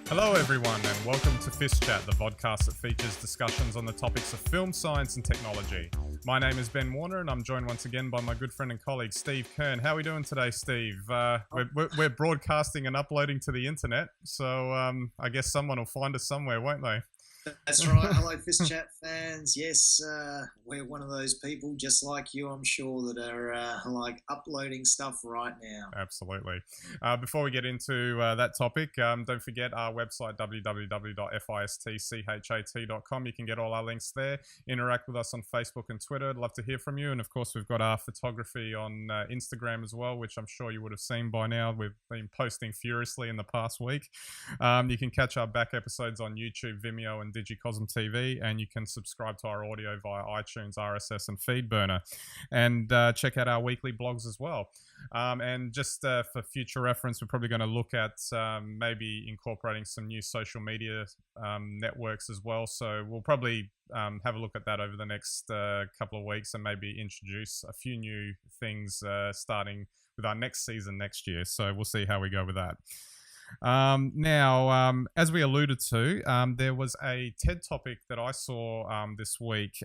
Hello everyone and welcome to FiST Chat, the vodcast that features discussions on the topics of film, science and technology. My name is Ben Warner and I'm joined once again by my good friend and colleague Steve Kern. How are we doing today, Steve? We're broadcasting and uploading to the internet, so I guess someone will find us somewhere, won't they? That's right. Hello, FiST Chat fans. Yes, we're one of those people, just like you, I'm sure, that are like uploading stuff right now. Absolutely. Before we get into that topic, don't forget our website, www.fistchat.com. You can get all our links there. Interact with us on Facebook and Twitter. I'd love to hear from you. And of course, we've got our photography on Instagram as well, which I'm sure you would have seen by now. We've been posting furiously in the past week. You can catch our back episodes on YouTube, Vimeo, and Digicosm TV, and you can subscribe to our audio via iTunes, RSS, and FeedBurner, and check out our weekly blogs as well. And just for future reference, we're probably going to look at maybe incorporating some new social media networks as well. So we'll probably have a look at that over the next couple of weeks and maybe introduce a few new things starting with our next season next year. So we'll see how we go with that. Now, as we alluded to, there was a TED topic that I saw this week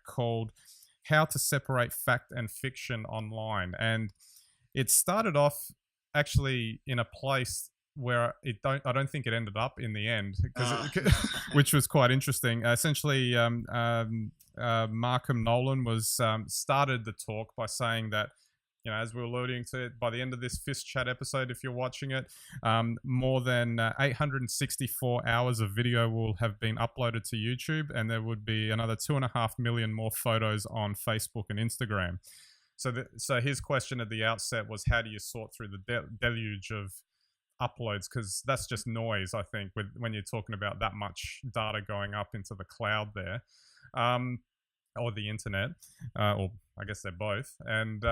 called How to Separate Fact and Fiction Online. And it started off actually in a place where I don't think it ended up in the end, which was quite interesting. Essentially, Markham Nolan was started the talk by saying that, you know, as we were alluding to, by the end of this FiST Chat episode, if you're watching it, more than 864 hours of video will have been uploaded to YouTube, and there would be another 2.5 million more photos on Facebook and Instagram. So his question at the outset was, how do you sort through the deluge of uploads? Because that's just noise, I think, when you're talking about that much data going up into the cloud there. Or the internet, or I guess they're both. And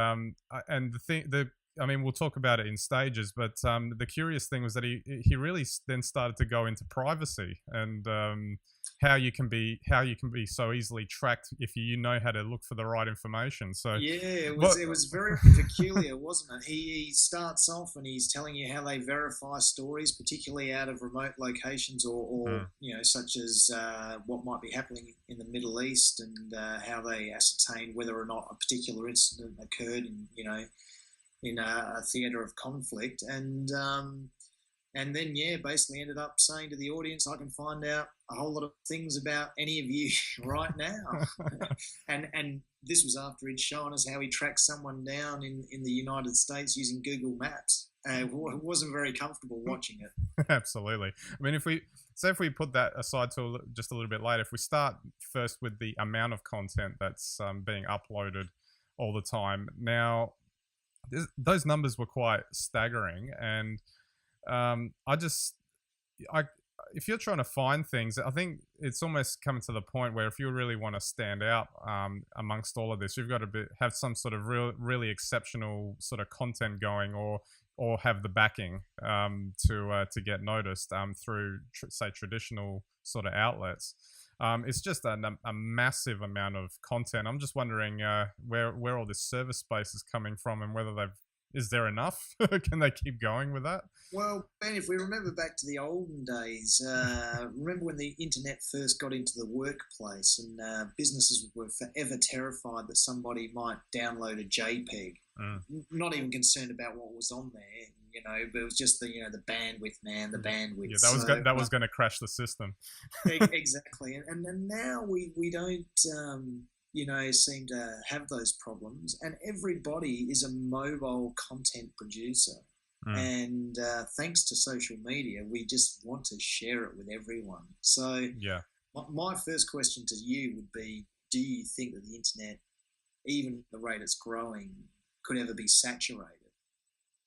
I mean, we'll talk about it in stages, but the curious thing was that he really then started to go into privacy and how you can be so easily tracked if you know how to look for the right information. So yeah, it was very peculiar, wasn't it? He starts off and he's telling you how they verify stories, particularly out of remote locations or you know, such as what might be happening in the Middle East, and how they ascertain whether or not a particular incident occurred in a theatre of conflict, and then basically ended up saying to the audience, I can find out a whole lot of things about any of you right now. and this was after he'd shown us how he tracked someone down in the United States using Google Maps. It wasn't very comfortable watching it. Absolutely. I mean, if we put that aside to just a little bit later, if we start first with the amount of content that's being uploaded all the time. Now, those numbers were quite staggering, and if you're trying to find things, I think it's almost coming to the point where if you really want to stand out amongst all of this, you've got to have some sort of really exceptional sort of content going, or have the backing to get noticed through say traditional sort of outlets. It's just a massive amount of content. I'm just wondering where all this server space is coming from, and whether is there enough? Can they keep going with that? Well, Ben, if we remember back to the olden days, remember when the internet first got into the workplace, and businesses were forever terrified that somebody might download a JPEG, not even concerned about what was on there. You know, but it was just the bandwidth, man, the bandwidth. Yeah, that was going to crash the system. Exactly, and now we don't seem to have those problems, and everybody is a mobile content producer, and thanks to social media, we just want to share it with everyone. So yeah, my first question to you would be: do you think that the internet, even at the rate it's growing, could ever be saturated?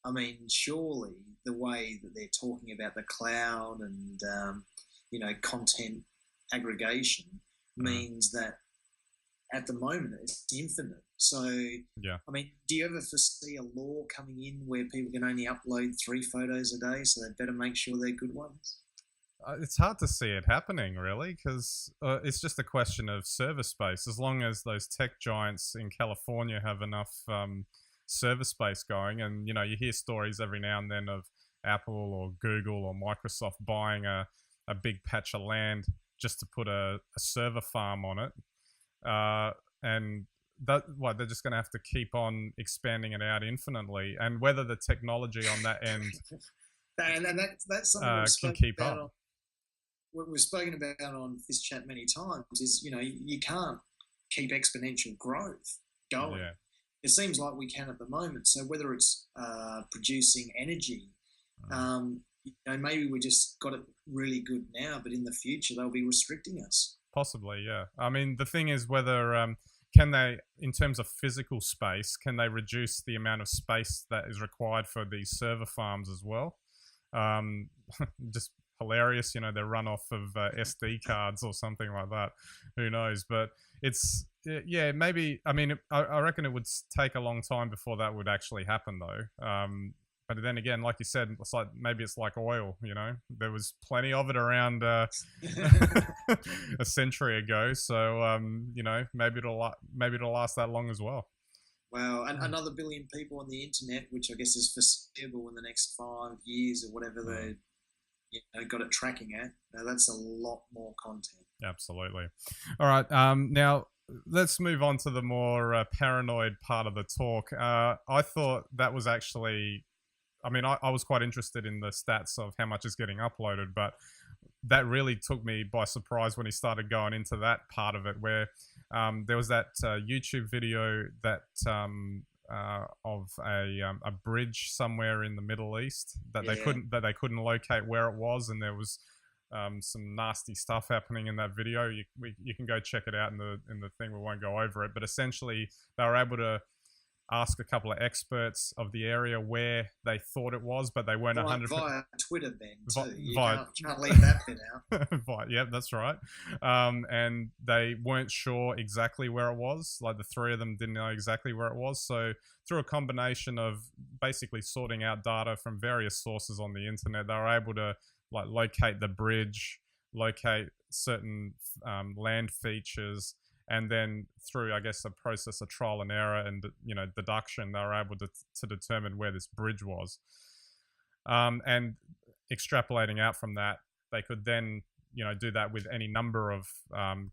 I mean, surely the way that they're talking about the cloud and, content aggregation means that at the moment it's infinite. So, yeah. I mean, do you ever foresee a law coming in where people can only upload 3 photos a day, so they better make sure they're good ones? It's hard to see it happening, really, because it's just a question of server space. As long as those tech giants in California have enough server space going. And you hear stories every now and then of Apple or Google or Microsoft buying a big patch of land just to put a server farm on it, and they're just going to have to keep on expanding it out infinitely, and whether the technology on that end and that's something can keep up. What we've spoken about on FiST Chat many times is, you can't keep exponential growth going. Yeah. It seems like we can at the moment. So whether it's producing energy, maybe we just got it really good now, but in the future they'll be restricting us. Possibly, yeah. I mean, the thing is whether can they, in terms of physical space, can they reduce the amount of space that is required for these server farms as well? Just hilarious, they run off of SD cards or something like that. Who knows? But it's, yeah, maybe, I mean, I reckon it would take a long time before that would actually happen, though. But then again, like you said, maybe it's like oil. There was plenty of it around a century ago. So maybe it'll last that long as well. Wow, and another billion people on the internet, which I guess is foreseeable in the next 5 years or whatever they got it tracking at. Now that's a lot more content. Absolutely. All right. Now let's move on to the more paranoid part of the talk. I thought that was actually. I mean, I was quite interested in the stats of how much is getting uploaded, but that really took me by surprise when he started going into that part of it, where there was that YouTube video that of a bridge somewhere in the Middle East that they couldn't locate where it was, and there was some nasty stuff happening in that video. You can go check it out in the thing. We won't go over it, but essentially they were able to ask a couple of experts of the area where they thought it was, but they weren't 100%. Via Twitter, then, too. You can't leave that bit out. Yeah, that's right. And they weren't sure exactly where it was. Like, the three of them didn't know exactly where it was. So through a combination of basically sorting out data from various sources on the internet, they were able to locate the bridge, locate certain land features, and then through, I guess, a process of trial and error and, deduction, they were able to determine where this bridge was. And extrapolating out from that, they could then, do that with any number of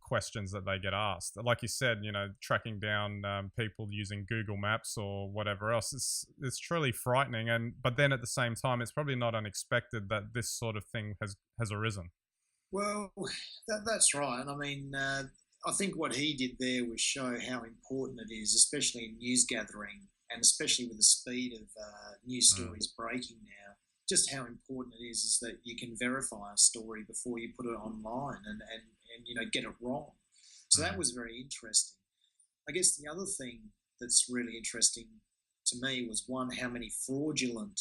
questions that they get asked. Like you said, tracking down people using Google Maps or whatever else, it's truly frightening. But then at the same time, it's probably not unexpected that this sort of thing has arisen. Well, that's right. I mean, I think what he did there was show how important it is, especially in news gathering, and especially with the speed of news stories breaking now, just how important it is that you can verify a story before you put it online and get it wrong. So that was very interesting. I guess the other thing that's really interesting to me was, one, how many fraudulent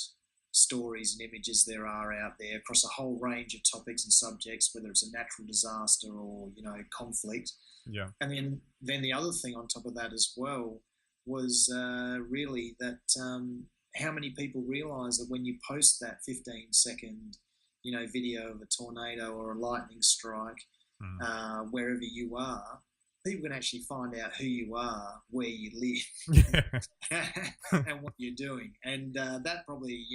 stories and images there are out there across a whole range of topics and subjects, whether it's a natural disaster or conflict. Yeah. And then the other thing on top of that as well was really that how many people realise that when you post that 15-second video of a tornado or a lightning strike wherever you are, people can actually find out who you are, where you live, and what you're doing. And that probably,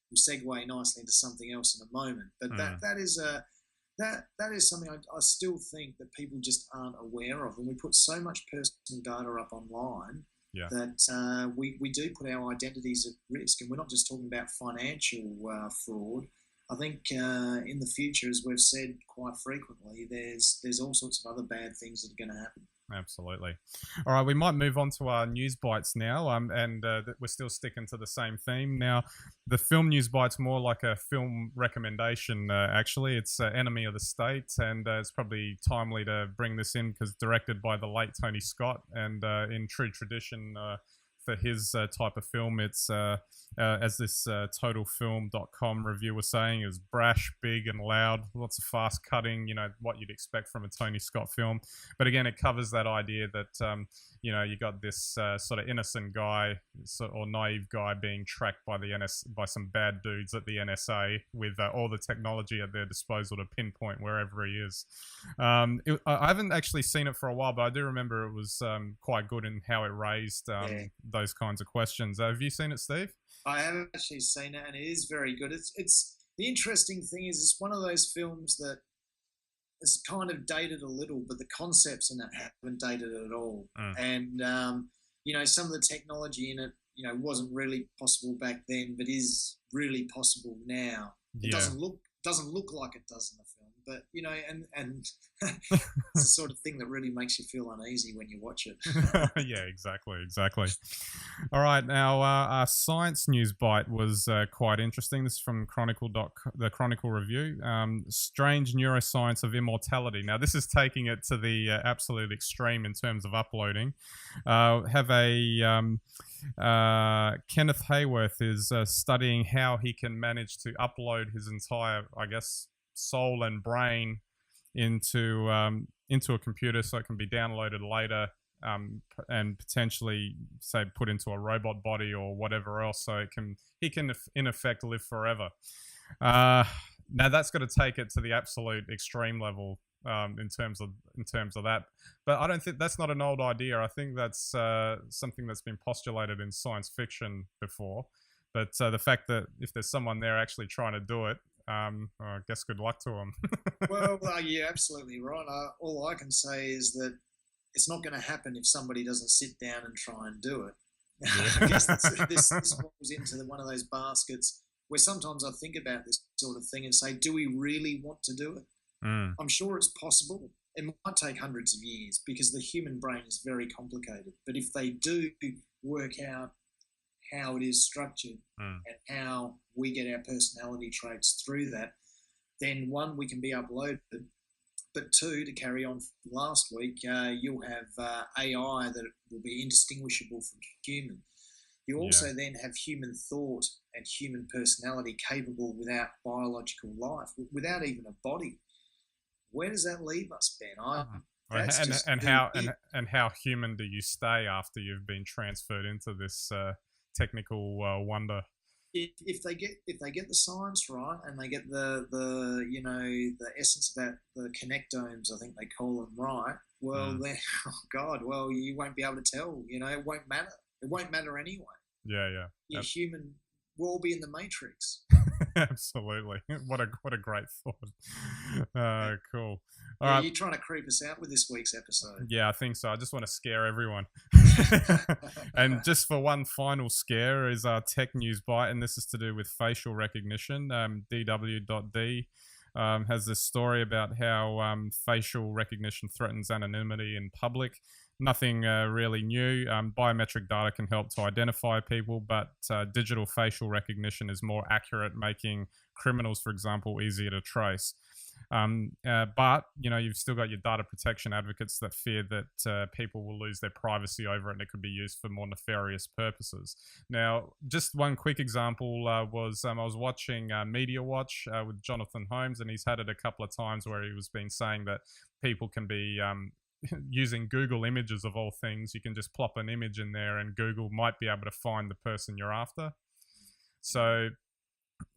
will segue nicely into something else in a moment. But that is something I still think that people just aren't aware of. And we put so much personal data up online that we do put our identities at risk. And we're not just talking about financial fraud. I think in the future, as we've said quite frequently, there's all sorts of other bad things that are going to happen. Absolutely. All right, we might move on to our news bites now, and we're still sticking to the same theme. Now, the film news bite's more like a film recommendation, actually. It's Enemy of the State, and it's probably timely to bring this in because directed by the late Tony Scott, and in true tradition for his type of film, it's as this totalfilm.com review was saying, is brash, big and loud, lots of fast cutting, what you'd expect from a Tony Scott film. But again, it covers that idea that you got this sort of innocent guy or naive guy being tracked by by some bad dudes at the NSA with all the technology at their disposal to pinpoint wherever he is. I haven't actually seen it for a while, but I do remember it was quite good in how it raised those kinds of questions. Have you seen it, Steve? I haven't actually seen it, and it is very good. It's the interesting thing is it's one of those films that is kind of dated a little, but the concepts in it haven't dated at all. And some of the technology in it, wasn't really possible back then, but is really possible now. It doesn't look like it does in the film, but and it's the sort of thing that really makes you feel uneasy when you watch it. Yeah, exactly. All right, now our science news bite was quite interesting. This is from the Chronicle Review. Strange neuroscience of immortality. Now, this is taking it to the absolute extreme in terms of uploading. Have a Kenneth Hayworth is studying how he can manage to upload his entire, I guess, soul and brain into a computer so it can be downloaded later, and potentially, say, put into a robot body or whatever else, so he can in effect live forever. Now that's got to take it to the absolute extreme level in terms of that. But I don't think that's not an old idea. I think that's something that's been postulated in science fiction before. But the fact that if there's someone there actually trying to do it, I guess good luck to them. Well, you're absolutely right. All I can say is that it's not going to happen if somebody doesn't sit down and try and do it. Yeah. I guess this falls into one of those baskets where sometimes I think about this sort of thing and say, do we really want to do it? I'm sure it's possible. It might take hundreds of years because the human brain is very complicated. But if they do work out how it is structured and how we get our personality traits through that, then one, we can be uploaded. But two, to carry on from last week, you'll have AI that will be indistinguishable from human. You also then have human thought and human personality capable without biological life, without even a body. Where does that leave us, Ben? How human do you stay after you've been transferred into this technical wonder? If they get the science right and they get the essence of that, the connectomes, I think they call them, right, well then, well, you won't be able to tell. It won't matter. It won't matter anyway. You're human. We'll all be in the Matrix. Absolutely. What a great thought. Cool. All right. You're trying to creep us out with this week's episode. Yeah, I think so. I just want to scare everyone. And just for one final scare is our tech news bite, and this is to do with facial recognition. DW.D has this story about how facial recognition threatens anonymity in public. Nothing really new. Biometric data can help to identify people, but digital facial recognition is more accurate, making criminals, for example, easier to trace. But you've still got your data protection advocates that fear that people will lose their privacy over it, and it could be used for more nefarious purposes. Now, just one quick example was I was watching Media Watch with Jonathan Holmes, and he's had it a couple of times where he was been saying that people can be using Google Images of all things. You can just plop an image in there and Google might be able to find the person you're after. So,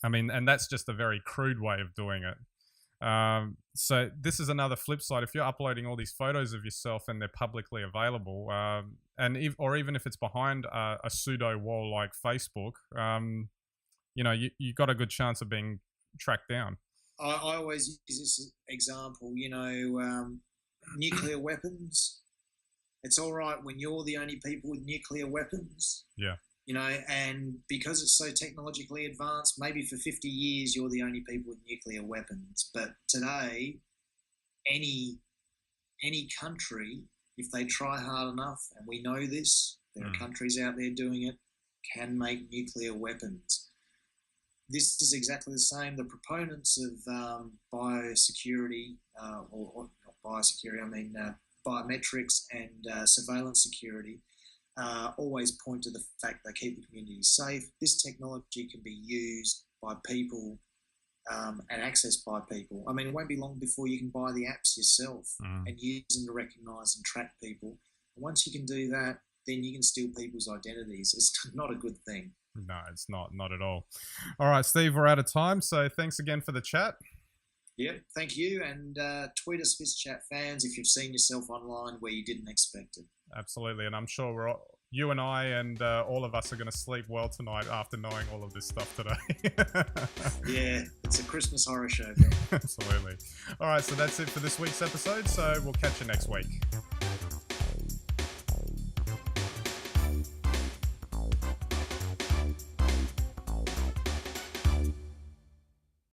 and that's just a very crude way of doing it. So this is another flip side. If you're uploading all these photos of yourself and they're publicly available, or even if it's behind a pseudo wall like Facebook, you got a good chance of being tracked down. I always use this example, nuclear weapons. It's all right when you're the only people with nuclear weapons. Yeah. And because it's so technologically advanced, maybe for 50 years you're the only people with nuclear weapons. But today, any country, if they try hard enough, and we know this, there are countries out there doing it, can make nuclear weapons. This is exactly the same. The proponents of biosecurity, or not biosecurity, I mean biometrics and surveillance security, always point to the fact they keep the community safe. This technology can be used by people and accessed by people. I mean, it won't be long before you can buy the apps yourself and use them to recognise and track people. And once you can do that, then you can steal people's identities. It's not a good thing. No, it's not at all. All right, Steve, we're out of time. So thanks again for the chat. Yep, thank you. And tweet us, FiST Chat fans, if you've seen yourself online where you didn't expect it. Absolutely. And I'm sure you and I and all of us are going to sleep well tonight after knowing all of this stuff today. Yeah, it's a Christmas horror show, Ben. Absolutely. All right, so that's it for this week's episode. So we'll catch you next week.